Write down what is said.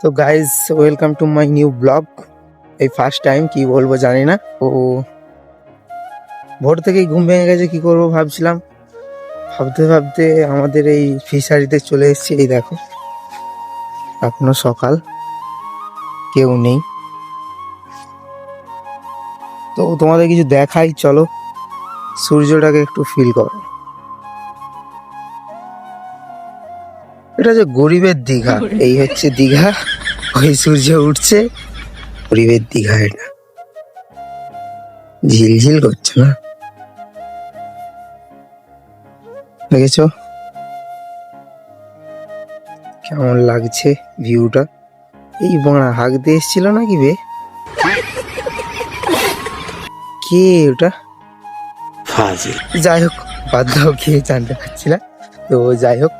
তো guys welcome to my new blog. এই first time কি বলবো জানি না। ও ভোর থেকেই ঘুম ভেঙে গেছে, কি করব ভাবছিলাম। ভাবতে ভাবতে আমাদের এই ফিশারিতে চলে এসেছি। এই দেখো এখনো সকাল, কেউ নেই। তো তোমাদের কিছু দেখাই, চলো সূর্যটাকে একটু ফিল করো। এটা যে গরিবের দীঘা, এই হচ্ছে দীঘা। ওই সূর্য উঠছে, গরিবের দীঘা এটা। ঝিলঝিল করছে না, দেখেছো কেমন লাগছে ভিউটা? এই বাড়া হাঁকতে এসেছিল নাকি বে? কে ওটা? যাই হোক বাদ দাও, খেয়ে জানতে পারছি না। তো যাই হোক,